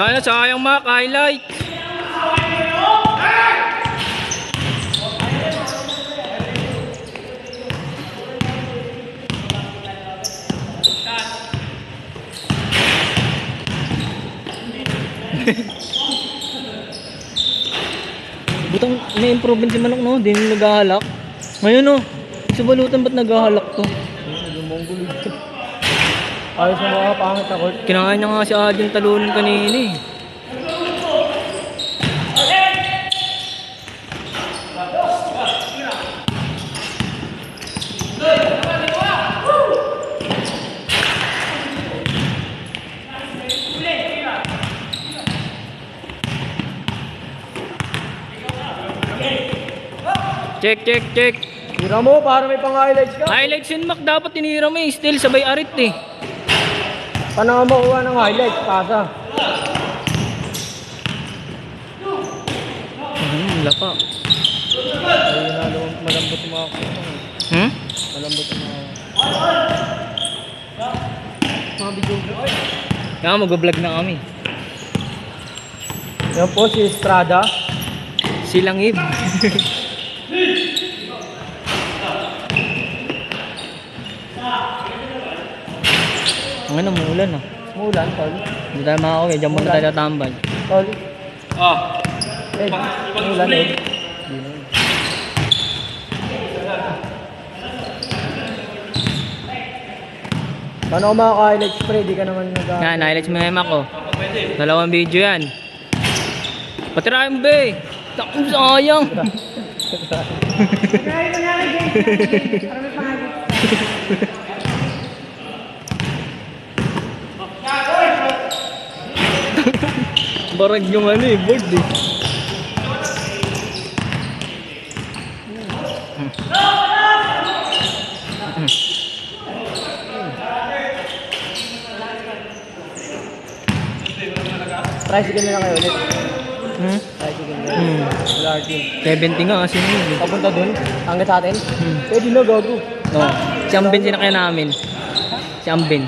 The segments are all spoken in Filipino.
Sana sayang Mac, highlight. Butang may improvement si Manok, no? Hindi nila naghahalak. Ngayon, no? Sa balutan ba't naghahalak to? Ayos na mga pangit ako. Kinakain niya nga si Ading talunin kanina eh. Check, check, check. Tira mo para may pang-highlights ka. Highlights yun, Mac. Dapat tinira mo eh. Still, sabay arit eh. Paano nga makuha ng highlights? Pasa. Lapa. Ay, malambot yung mga kuto. Malambot yung mga video. Kaya mag-vlog na kami. Yan po si Estrada. Silang Ib. Ang ano, muulan ah. Mulan, tol. Hindi tayo makakawin. Diyan muna tayo tatambay. Tol. Ah. Ed. Mulan, Ed. Paano ako makaka-highlights, pre? Di ka naman Yan, highlights mo yung Mac oh. Dalawang video yan. Patirahin mo ba eh. Takong sayang. Kaya ko na rin guys. Para may pangalit. Barag yung ano eh, board eh. Tricycle na lang kayo ulit. Tricycle na lang. LRT. 70 nga kasi yun eh. Papunta dun? Hanggang sa atin? Pwede na, gago. No. Si Ambin sinakyan namin. Si Ambin.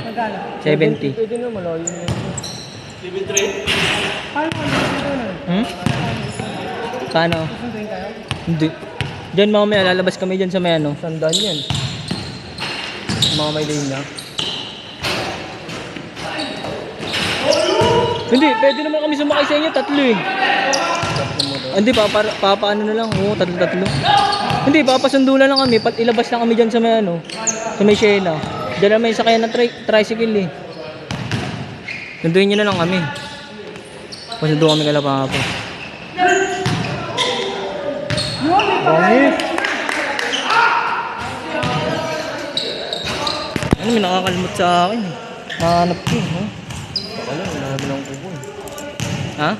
70. Pwede na, malayo na. 73? Paano ko Hmm? Paano? susunduin kayo? Hindi. Diyan mamaya lalabas kami dyan sa may ano. Sandaan yan. Mga may lane na. Hindi, pwede naman kami sumakay sa inyo, tatlo eh. Hindi, papaano na lang. Oo, tatlo. Hindi, papasundo na lang kami. Ilabas lang kami dyan sa may ano. Sa may Siena. Diyan naman yung sakayan ng tricycle eh. Sunduin nyo na lang kami. Pasundo kami kalapapa. Bangis! Ano, may nakakalmot sa akin eh. Hanap ko, ha? Baka lang, hinahanap lang ko. Ha?